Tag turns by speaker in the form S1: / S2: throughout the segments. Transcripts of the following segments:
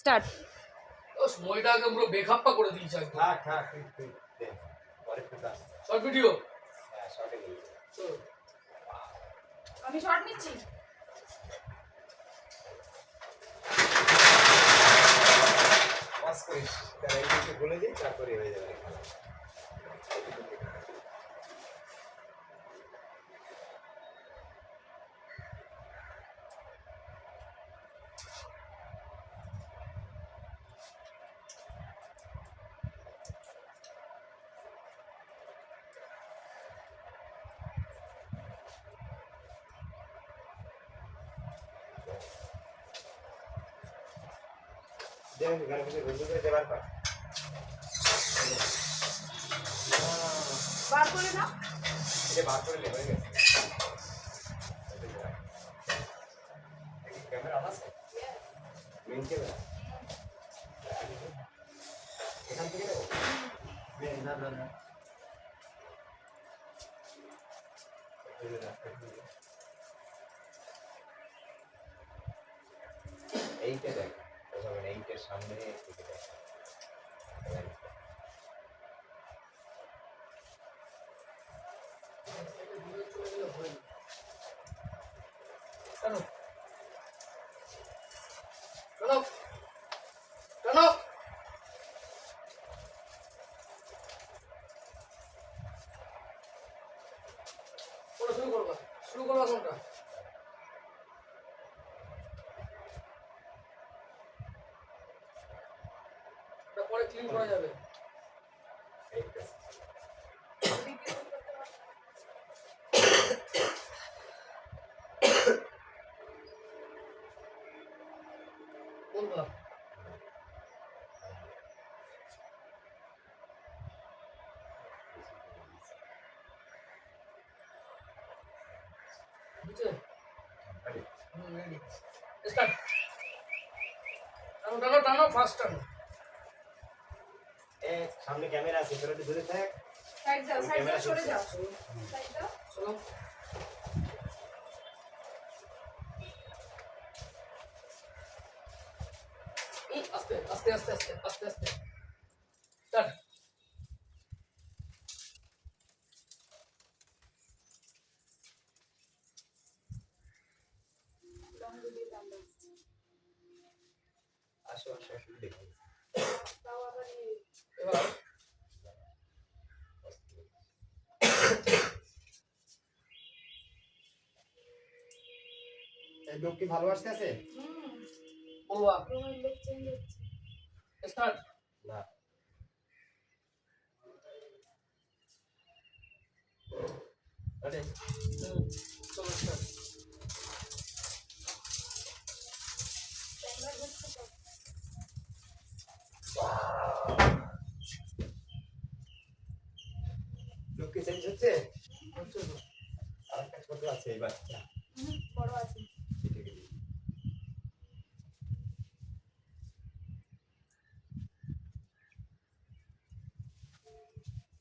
S1: Start.
S2: ও সময়টা আগে পুরো বেখাপ্পা করে দিয়েছে একদম।
S3: থাক থাক তুই দে পরে ফোটা
S2: শর্ট ভিডিও।
S3: হ্যাঁ শর্টে গেলি
S1: আমি শর্ট নিচ্ছি।
S3: পাস করিস তার এইদিকে বলে দিই তারপরে হয়ে যাবে দেন গান করে বন্ধ করে দেবার পর
S1: বার করে না
S3: এটা বার করে লে হয়ে গেছে ক্যামেরা আছে মেইন ক্যামেরা এখান থেকে দেবো না না না এইটা দেখ তখন এইটার সামনে থেকে দেখ
S2: কেন কেন কেন কোনটা শুরু করবা কোনটা? পরে ক্লিন করা যাবে।
S3: এইটা
S2: বলবা বুঝছে? Ready start. টানো টানো টানো ফাস্ট টানো।
S3: এ সামনে ক্যামেরা আছে তোরা একটু দূরে থাক
S1: সাইড যাও, সরে যাও। সাইড দাও।
S2: চলো আস্তে আস্তে আস্তে আস্তে আস্তে আস্তে স্টার্ট।
S3: আসো আসো আসো দেখো
S1: তাও আবার
S2: এবার
S3: এই লোক কি ভালোবাসতে আছে
S2: বলবা
S1: রুমের লুক চেঞ্জ হচ্ছে।
S2: স্টার্ট।
S3: না আরে
S2: চলো স্টার্ট।
S1: ক্যামেরা ঘুরছে তো।
S3: লোক কি চেঞ্জ হচ্ছে
S2: হচ্ছে তো।
S3: আরেকটা ছোট আছে এই বাচ্চা
S1: বড় আছে।
S3: ঠিক আছে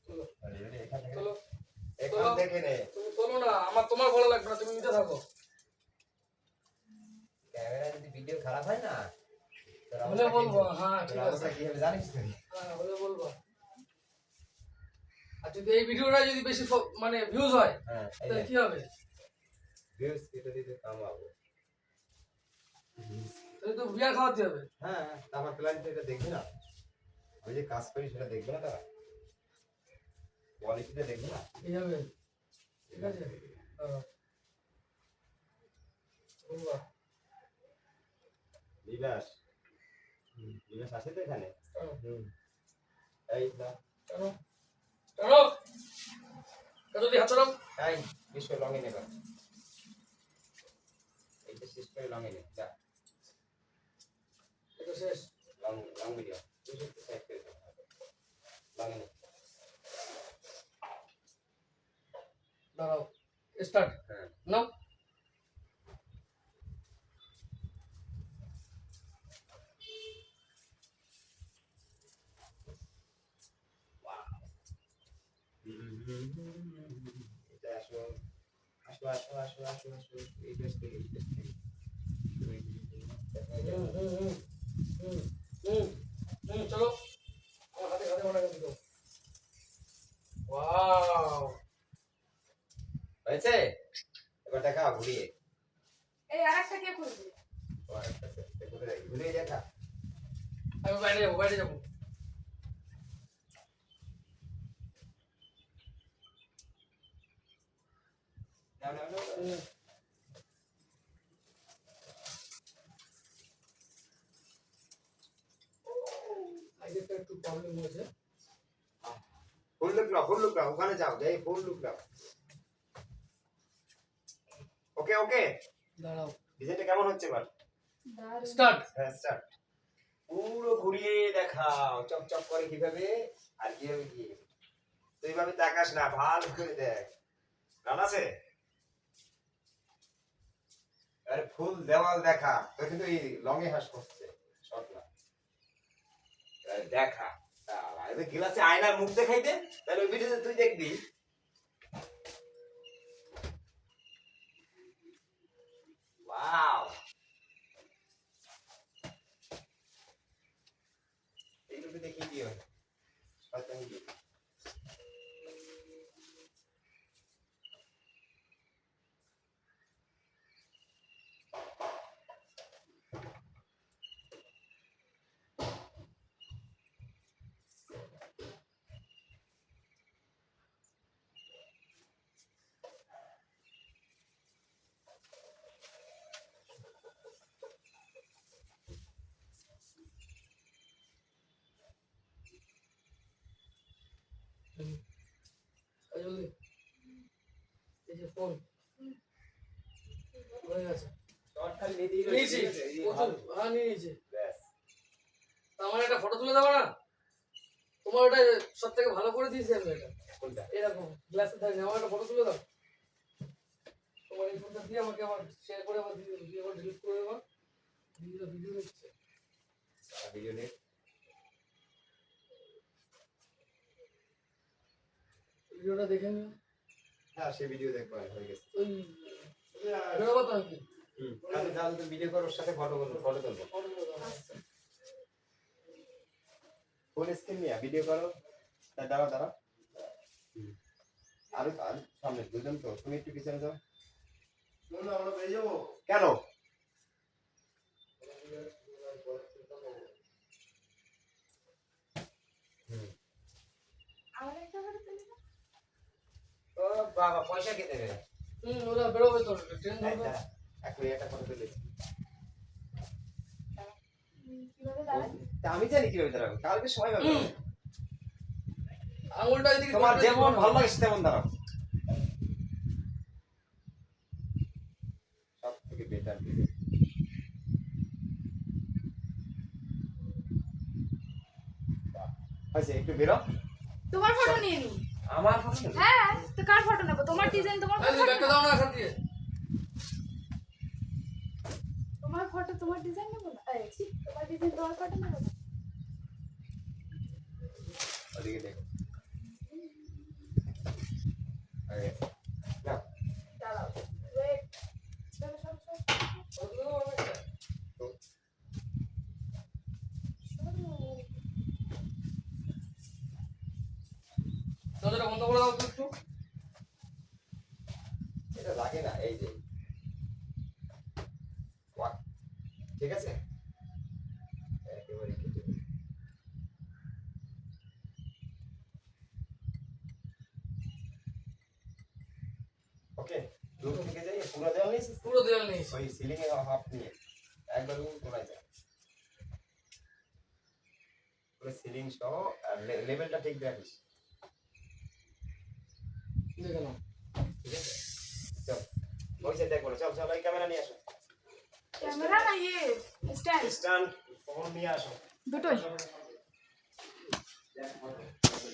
S2: চলো
S3: আরে আরে এখান থেকে
S2: চলো
S3: এখান থেকে নে
S2: তুমি তোলো না, আমার তোমার ভালো লাগবে না, তুমি নিতে থাকো।
S3: ক্যামেরা যদি ভিডিও খারাপ হয় না তোর
S2: হলে
S3: অবস্থা
S2: বলবো,
S3: কি-
S2: হ্যাঁ
S3: তোর
S2: ঠিক
S3: অবস্থা
S2: আছে,
S3: কি হবে জানিস তুই
S2: হ্যাঁ হলে বলবো। আর যদি এই ভিডিওটা যদি বেশি মানে ভিউজ হয়
S3: হ্যাঁ এই
S2: তাহলে কি হবে?
S3: ভিউজ এটা দিতে কামাবো
S2: তাহলে তো বিয়ার খাওয়াতে হবে।
S3: হ্যাঁ আমার প্ল্যান তো এটা দেখবি না ওই যে কাজ করি সেটা দেখবে না তারা কোয়ালিটিটা দেখবে না
S2: এই হবে, ঠিক আছে। বলবা
S3: বিলাস বিলাস আছে তো এখানে এই না
S2: টানো টানো, যদি হাত চালাও।
S3: এই বিশ্ব লং এ নেবা এইটা শেষ করে লং এ নে যা
S2: এটা শেষ।
S3: লং লং ভিডিও তুই একটু সাইড করে দে লং এ নে
S2: দাঁড়াও স্টার্ট।
S3: হ্যাঁ
S2: নাও
S3: এটা আসো আসো আসো আসো আসো আসো এই দেশ থেকে
S2: হুম হুম হুম হুম
S3: ঘুরিয়ে
S1: এই আরেকটা কে খুলবে?
S3: ও আরেকটা আছে, ঘুরিয়ে দেখা।
S2: আমি বাইরে যাবো, বাইরে যাবো।
S3: নাও, নাও, নাও, নাও।
S2: আইডিটা একটু প্রবলেম হয়েছে।
S3: ফুল লুক নাও, ওখানে যাও, যাই ফুল লুক নাও। ওকে ওকে,
S2: দাঁড়াও,
S3: ডিজাইনটা কেমন হচ্ছে এবার?
S1: দারুণ।
S2: স্টার্ট।
S3: হ্যাঁ স্টার্ট। পুরো ঘুরিয়ে দেখাও, চকচক করে কিভাবে আর কিভাবে কি। তুই এইভাবে তাকাস না, ভালো করে দেখ। গান আছে? আরে ফুল দেওয়াল দেখা, তোর কিন্তু এই লঙে হাস করছে, শর্ট না। আরে দেখা, শালা, এবার গ্লাসে আয়নার মুখ দেখাই দে, তাহলে ওই ভিডিওতে তুই দেখবি। ওয়াও, এইটুকু দেখিয়ে দিও, শয়তানি দিও।
S2: জলদি, এই যে ফোন হয়ে গেছে।
S3: শর্ট খালি নিয়ে দিয়ে
S2: নিয়েছি,
S3: এই যে
S2: প্রচুর, হ্যাঁ নিয়ে নিয়েছি।
S3: ব্যাস।
S2: তা আমার একটা ফটো তুলে দেবো না? তোমার ওটা সব থেকে ভালো করে দিয়েছি আমি এটা।
S3: কোনটা?
S2: এরকম গ্লাসে থাকে, আমার একটা ফটো তুলে দাও। তোমার এই ফোনটা দিয়ে আমাকে আবার শেয়ার করে আবার দিয়ে আবার ডিলিট করে দেবো। ভিডিও দেখছে।
S3: ভিডিও নে।
S2: ভিডিওটা দেখে নিও।
S3: হ্যাঁ সে ভিডিও দেখবো, হয়ে গেছে।
S2: ওই বেরোবো তো নাকি?
S3: তাহলে তাহলে তো ভিডিও করার সাথে ফটো তুলবো।
S2: ফটো তুলে দাও।
S3: ফোন স্ক্রিন নিয়ে ভিডিও করো। দাঁড়াও দাঁড়াও, আরো আর সামনে দুজন তো, তুমি একটু পিছনে যাও। আমরা পেয়ে যাবো কেন?
S1: আমার একটা করে তুলে দাও।
S3: ও বাবা, পয়সা কে দেবে?
S2: ওরা বেরোবে তো, ট্রেন ধরবে।
S3: এখন এটা করে তুলেছি।
S1: কিভাবে দাঁড়ায়?
S3: তা আমি জানি কিভাবে দাঁড়াবো, কালকে সময় পাবো।
S2: আঙুলটা এদিকে
S3: তোমার
S2: করবে,
S3: যেমন ভালো লাগে তেমন দাঁড়াও। সব থেকে বেটার হয়েছে, একটু বেরো।
S1: তোমার ফটো নিয়ে নি।
S3: আমার ফটো?
S1: হ্যাঁ, তো কার ফটো নেবো? তোমার ডিজাইন, তোমার
S2: এই যে ব্যাগটা দাও না এখান দিয়ে।
S1: তোমার ফটো, তোমার ডিজাইন নেবো না? এই ছি, তোমার ডিজাইন, তোমার ফটো নেবো না?
S3: ওদিকে দেখো। হয়ে গেছে। নাও।
S1: দাঁড়াও, ওয়েট। চলো সব সব
S2: ফটো তুলে দেবো আমি একটা। দরজাটা বন্ধ করে দাও তো একটু।
S3: এটা লাগে না, এই যে ওয়াক, ঠিক আছে, একেবারে কেটে দিই। ওকে, দূর থেকে যাই, পুরো দেওয়াল নিয়েছিস?
S2: পুরো দেয়াল নেই।
S3: ওই সিলিং এ হাফ নিয়ে একবার তোলা যায়, পুরো সিলিং সহ, আর লেভেলটা ঠিক রাখিস,
S2: দেখে নাও।
S3: ঠিক আছে? চল ওই সাইড দেখবো না, চল চল, ওই ক্যামেরা নিয়ে আসো,
S1: ক্যামেরা না ইয়ে স্ট্যান্ড,
S3: স্ট্যান্ড ফোন নিয়ে আসো।
S1: দুটোই।
S3: দেখ,